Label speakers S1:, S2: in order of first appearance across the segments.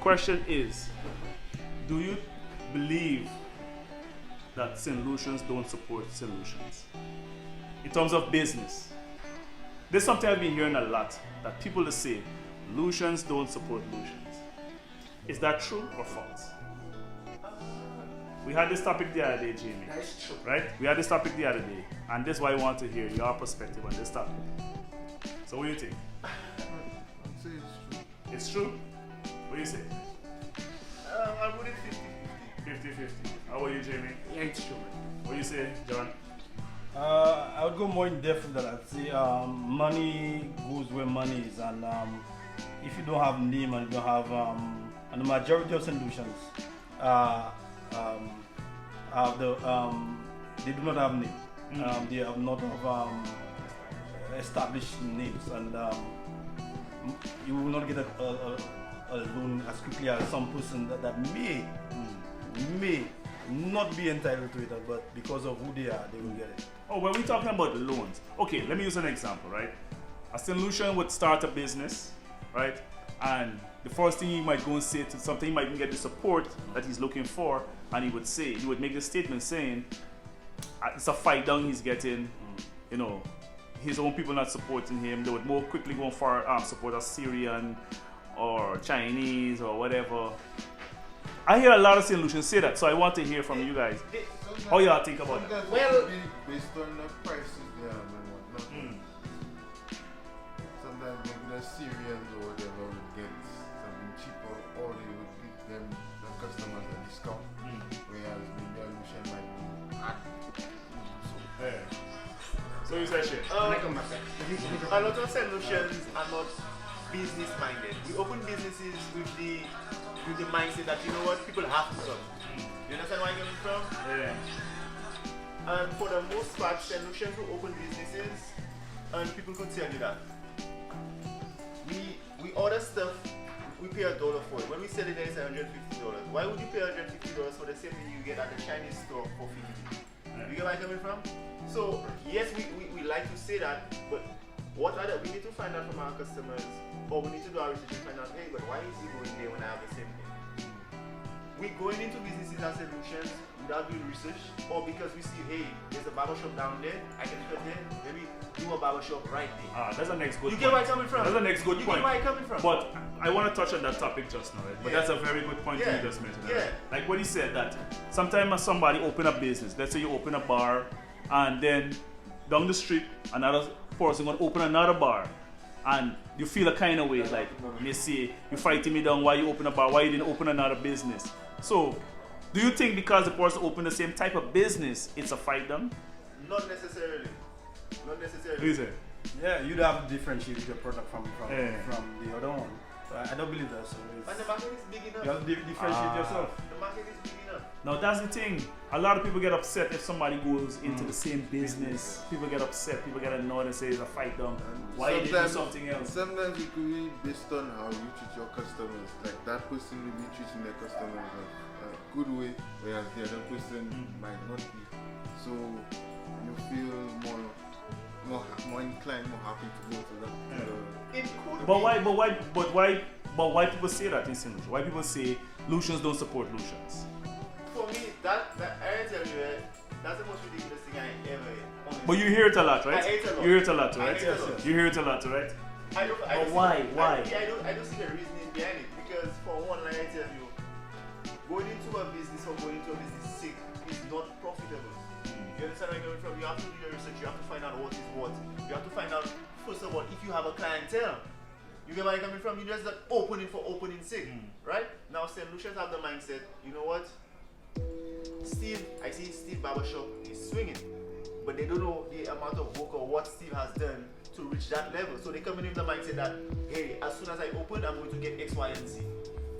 S1: question is, do you believe that Lucians don't support Lucians in terms of business? This is something I've been hearing a lot, that people that say Lucians don't support Lucians. Is that true or false? We had this topic the other day, Jamie.
S2: That's true.
S1: Right? We had this topic the other day, and this is why I want to hear your perspective on this topic. So what do you think?
S3: I'd say it's true.
S1: It's true? What do you say?
S2: I put it 50-50.
S1: 50-50. How about you, Jamie?
S2: Yeah, it's true.
S1: What do you say, John?
S4: I would go more in depth with that. I'd say money goes where money is, and if you don't have name and you don't have, and the majority of solutions have they do not have name. They have not have established names, and you will not get a loan as quickly as some person that may not be entitled to it, but because of who they are, they will get it.
S1: Oh, when we're talking about loans, okay, let me use an example, right? A solution would start a business, right? And the first thing he might go and say to something, he might even get the support that he's looking for, and he would make the statement saying, it's a fight down he's getting, you know, his own people not supporting him. They would more quickly go for support a Syrian or Chinese or whatever. I hear a lot of solutions say that, so I want to hear from you guys. How y'all think about it?
S3: Well, based on the prices they have and whatnot. Sometimes maybe the Syrians or whatever would get something cheaper, or they would give them the customers a discount. Whereas maybe a Lucian might be at.
S1: So you say shit.
S2: A lot of solutions are not business minded. We open businesses with the mindset that, you know what, people have to come. You understand where I'm coming from?
S1: Yeah.
S2: And for the most part, solutions who open businesses, and people could tell you that. We order stuff, we pay $1 for it. When we sell it, there is $150. Why would you pay $150 for the same thing you get at the Chinese store for $50? You get where I'm coming from? So yes, we like to say that, but we need to find out from our customers, or we need to do our research and find out, hey, but why is he going there when I have the same thing? We going into businesses as solutions without doing research, or because we see, hey, there's a barbershop down there, I can cut there, maybe do a barbershop right there.
S1: That's the next good
S2: You
S1: point.
S2: get where I'm coming from?
S1: That's the next good
S2: You
S1: point.
S2: get where I'm coming from?
S1: But I want to touch on that topic just now, right? But
S2: Yeah.
S1: that's a very good point
S2: Yeah.
S1: you just mentioned.
S2: Yeah.
S1: Right? Like what he said, that sometimes somebody open a business, let's say you open a bar, and then down the street, another person gonna open another bar, and you feel a kind of way, like, you say, you fighting me down, why you open a bar, why you didn't open another business? So, do you think because the person opened the same type of business, it's a fight down?
S2: Not necessarily. Not necessarily.
S1: What is it?
S4: Yeah, you'd have to differentiate your product from
S1: Yeah.
S4: the other one. But I don't believe that. So
S2: And the market is big enough.
S4: you have to differentiate yourself.
S2: The market is big enough.
S1: Now that's the thing. A lot of people get upset if somebody goes into the same business. People get upset. People get annoyed and say it's a fight down. Why you didn't do something else?
S3: Sometimes it could be based on how you treat your customers. Like that person will be treating their customers in a good way, whereas the other person might not be. So you feel more inclined, more happy to go to that.
S2: It could
S1: But
S2: be.
S1: why people say that in Lucians? Why people say Lucians don't support Lucians?
S2: For me, that I tell you, that's the most ridiculous thing I ever honestly.
S1: But you hear it a lot, right?
S2: I hate it a lot.
S1: You hear it a lot,
S2: I
S1: right?
S2: hate it a lot.
S1: You hear it a lot, right?
S2: I don't,
S1: But why? Why?
S2: I don't see the reasoning behind it, because for one, like I tell you, going into a business or going into a business sick is not profitable. You understand where I'm coming from? You have to do your research. You have to find out what is what. You have to find out, first of all, if you have a clientele. You get where I'm coming from? You just not opening for opening sake, right? Now, solutions have the mindset. You know what? I see Steve Barbershop is swinging, but they don't know the amount of work or what Steve has done to reach that level. So they come in with the mindset that, hey, as soon as I open, I'm going to get X, Y, and Z.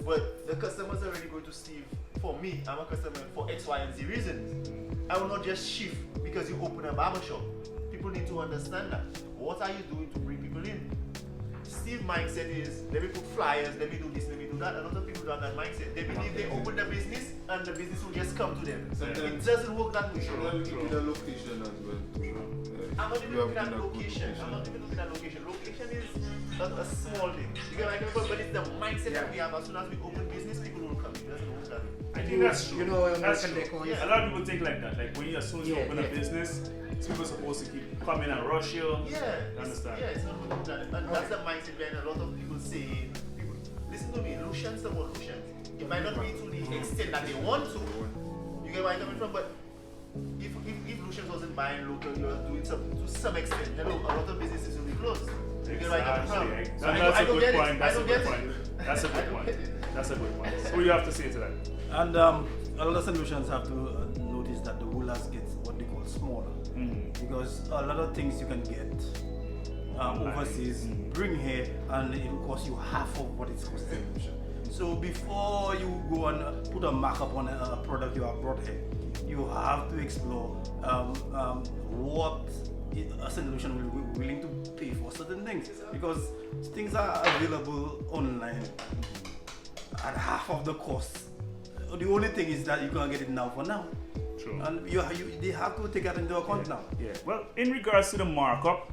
S2: But the customers are already going to Steve. For me, I'm a customer for X, Y, and Z reasons. I will not just shift because you open a barbershop. People need to understand that. What are you doing to bring people in? Steve's mindset is, let me put flyers, let me do this, let me do that. A lot of people don't have that mindset. They believe they open the business and the business will just come to them. It doesn't work that way.
S3: Sometimes you need a location as well.
S2: I'm not even looking at location. I'm not even looking at location. Location is a small thing. You get what I mean? But it's the mindset that we have. As soon as we open business, people will come in. That's the whole time.
S1: I think that's true.
S5: You know,
S1: that's
S5: American
S1: true.
S5: decor.
S2: Yeah.
S1: A lot of people think like that. Like when you, as soon as you
S5: Yeah,
S1: open
S5: yeah.
S1: a business, people are supposed to keep coming and rush you.
S2: Yeah,
S1: You understand?
S2: Yeah, it's not about that. And that's the mindset behind a lot of people saying, people, listen to me, Lucians about Lucians. It might not be to the extent that they want to. You get where I'm coming from? But if Lucians wasn't buying local, you're doing some to some extent. You know, a lot of businesses will be closed. You get where I'm coming from? So
S1: That's
S2: I
S1: a
S2: don't
S1: good
S2: get
S1: point.
S2: it.
S1: That's
S2: I
S1: a
S2: don't
S1: good
S2: get
S1: point.
S2: it.
S1: That's a
S2: I
S1: good
S2: don't
S1: point.
S2: get it.
S1: That's a good point. So what do you have to say to that?
S4: And a lot of solutions have to notice that the rulers get what they call smaller. Because a lot of things you can get overseas, bring here, and it will cost you half of what it's costing. So before you go and put a markup on a product you have brought here, you have to explore what a solution will be willing to pay for certain things, because things are available online at half of the cost. The only thing is that you can't get it now for now.
S1: True.
S4: And they have to take that into account now.
S1: Yeah. Well, in regards to the markup,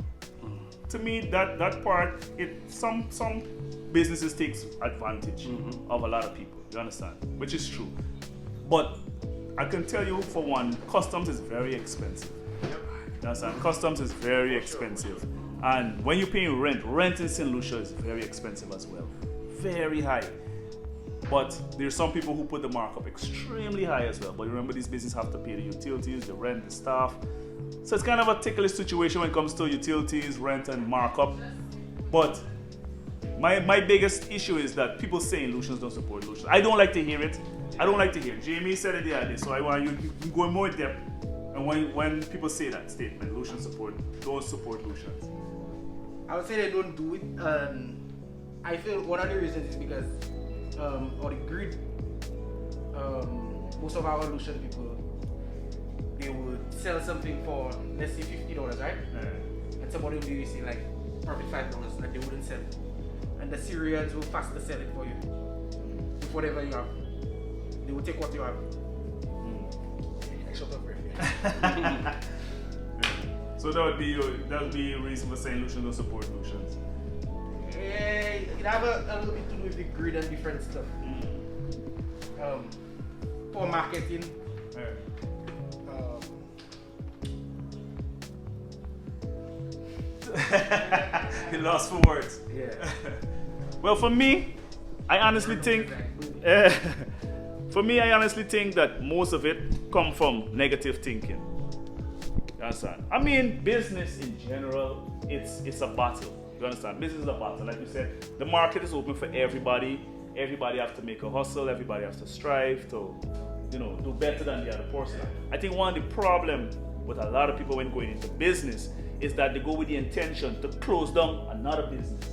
S1: to me that part, some businesses takes advantage of a lot of people. You understand? Which is true. But I can tell you for one, customs is very expensive. You understand? Customs is very expensive. And when you're paying rent in St. Lucia is very expensive as well. Very high. But there's some people who put the markup extremely high as well. But remember, these businesses have to pay the utilities, the rent, the staff. So it's kind of a ticklish situation when it comes to utilities, rent, and markup. But my biggest issue is that people saying Lucians don't support Lucians. I don't like to hear it. I don't like to hear it. Jamie said it the other day, so I want you go in more depth. And when people say that statement, Lucians don't support Lucians.
S5: I would say they don't do it, and I feel one of the reasons is because or the grid. Most of our Lucian people, they would sell something for, let's say, $50, right? And somebody will be saying like probably $5, and they wouldn't sell it. And the Syrians will faster sell it for you with whatever you have. They will take what you have. I shut up, right?
S1: So that would be a reason for saying Lucians don't support Lucians.
S5: It have a little bit to do with the grid and different stuff. For marketing.
S1: He lost for words.
S5: Yeah.
S1: Well, for me, I honestly think that most of it come from negative thinking. You understand? I mean, business in general, it's a battle. You understand? Business is a battle. Like you said, the market is open for everybody. Everybody has to make a hustle. Everybody has to strive to, do better than the other person. I think one of the problems with a lot of people when going into business is that they go with the intention to close down another business.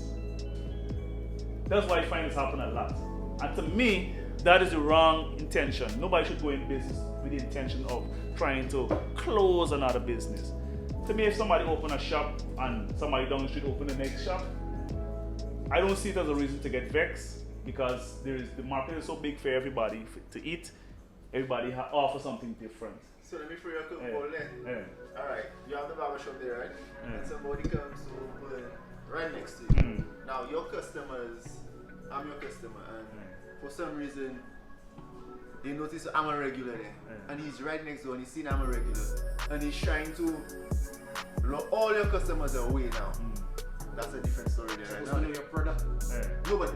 S1: That's why I find this happen a lot. And to me, that is the wrong intention. Nobody should go in business with the intention of trying to close another business. To me, if somebody open a shop and somebody down the street open the next shop, I don't see it as a reason to get vexed, because the market is so big for everybody to eat. Everybody offers something different.
S2: So let me throw you a curveball then. Alright, you have the barber shop there, right? And somebody comes to open right next to you. Now your customers, I'm your customer, and for some reason they notice I'm a regular there. And he's right next door and he's seen I'm a regular. And he's trying to lure all your customers away now. That's a different story there, right?
S5: Supposed to know your product.
S2: No, but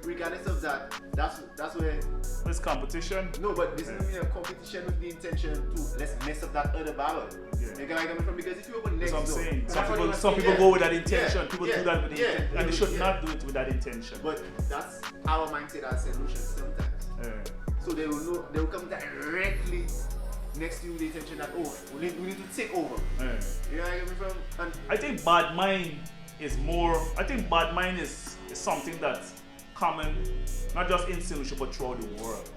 S2: regardless of that, that's where.
S1: It's competition.
S2: No, but this is a competition with the intention to let's mess up that other barber. You get where I'm coming from? Because if you open next
S1: That's
S2: door,
S1: what I'm saying.
S5: That's what you
S1: Some
S5: must
S1: people
S5: say.
S1: go with that intention.
S2: Yeah.
S1: People
S2: Yeah.
S1: do that with the
S2: Yeah.
S1: intention. And they should
S2: Yeah.
S1: not do it with that intention.
S2: but that's our mindset as solutions sometimes. So they will come directly next to you with the intention that we need to take over. You know where I'm coming from? And
S1: I think bad mind is more. I think bad mind is something that's common, not just in St. Lucia but throughout the world.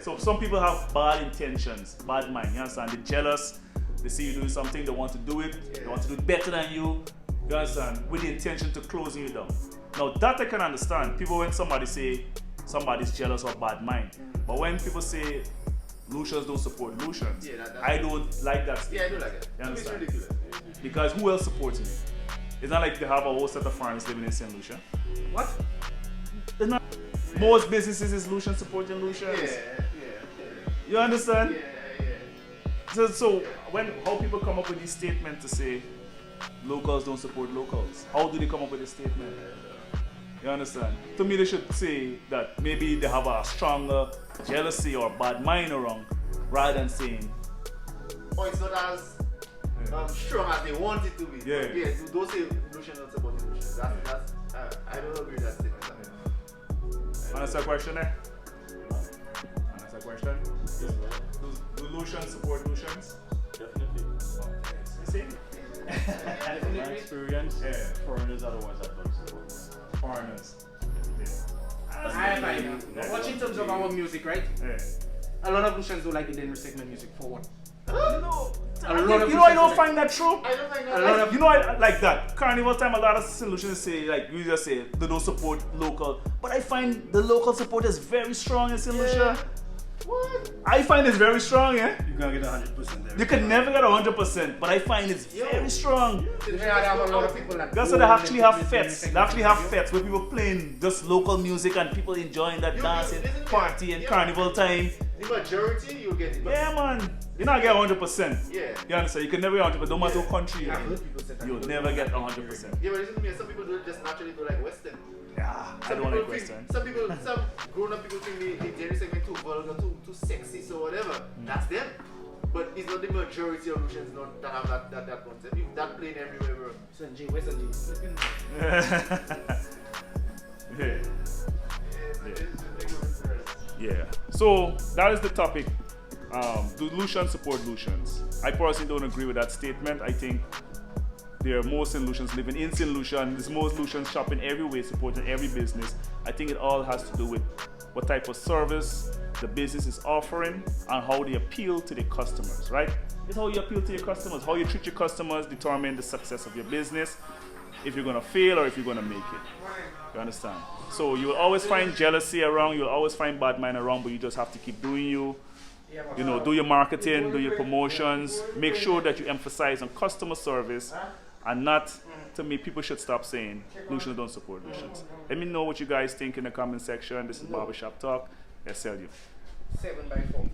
S1: So some people have bad intentions, bad mind. You understand? They're jealous. They see you doing something, they want to do it. They want to do it better than you. You understand? With the intention to closing you down. Now that I can understand. People, when somebody say somebody's jealous or bad mind, but when people say Lucians don't support Lucians,
S2: Yeah, that's
S1: I don't like that.
S2: yeah, I do like that.
S1: You
S2: It's
S1: understand?
S2: ridiculous.
S1: Because who else supporting you? It's not like they have a whole set of foreigners living in St. Lucia.
S5: What?
S1: It's not. Most businesses is Lucian supporting Lucians.
S2: Yeah.
S1: You understand?
S2: Yeah.
S1: So how people come up with these statements to say locals don't support locals? How do they come up with this statement? You understand? To me, they should say that maybe they have a stronger jealousy or bad mind around, rather than saying,
S2: Or it's not as strong as they want it to be.
S1: Yeah.
S2: Yeah. Don't say Lucian not supporting Lucian. That's I don't agree with that statement.
S1: Answer question there? Answer question? Do Lucians support Lucians?
S6: Definitely.
S1: You see?
S6: In my experience,
S1: Yeah.
S6: foreigners are the ones that don't support.
S1: Foreigners.
S5: I find watch in terms of our music, right?
S1: Yeah.
S5: A lot of Lucians don't like the Denver segment music for one.
S1: No.
S5: A lot of
S1: You know, I don't
S5: Lucians
S1: find that true.
S2: I don't think
S5: A lot of
S1: You know, I like that. Carnival time, a lot of solutions say, like, you just say, they don't support local. But I find the local support is very strong in St. Lucia.
S2: What?
S1: I find it's very strong, yeah?
S4: You can't get 100% there.
S1: You can never get 100%, but I find it's very strong.
S5: they have a lot of people that
S1: That's why they actually have fests. They actually have fests where people playing just local music and people enjoying that dancing party and carnival time.
S2: The majority you'll get it. But
S1: Yeah, man. You're not get 100%.
S2: Yeah.
S1: You understand? You can never get 100%. No matter what country you're
S5: I've
S1: in,
S5: heard people say that.
S1: you'll never get 100%.
S2: Yeah, but listen to me. Some people do just naturally do like Western.
S1: Yeah, I
S2: Some
S1: don't
S2: people
S1: like
S2: think,
S1: Western.
S2: some grown-up people think the Jerry segment too vulgar, too sexy, so whatever. That's them. But it's not the majority of Lucians not that have that concept. If that playing everywhere, bro.
S5: Sanjay, where's Sanjay?
S1: Yeah. Yeah. So that is the topic. Do Lucians support Lucians? I personally don't agree with that statement. I think there are more St. Lucians living in St. Lucia, and there's more Lucians shopping every way, supporting every business. I think it all has to do with what type of service the business is offering and how they appeal to the customers, right? It's how you appeal to your customers. How you treat your customers determine the success of your business, if you're gonna fail or if you're gonna make it. You understand? So you will always find jealousy around, you'll always find bad mind around, but you just have to keep doing you. You know, do your marketing, do your promotions, make sure that you emphasize on customer service and not, to me, people should stop saying Lucians don't support Lucians. Let me know what you guys think in the comment section. This is Barbershop Talk. Let's sell you.
S5: 7x4.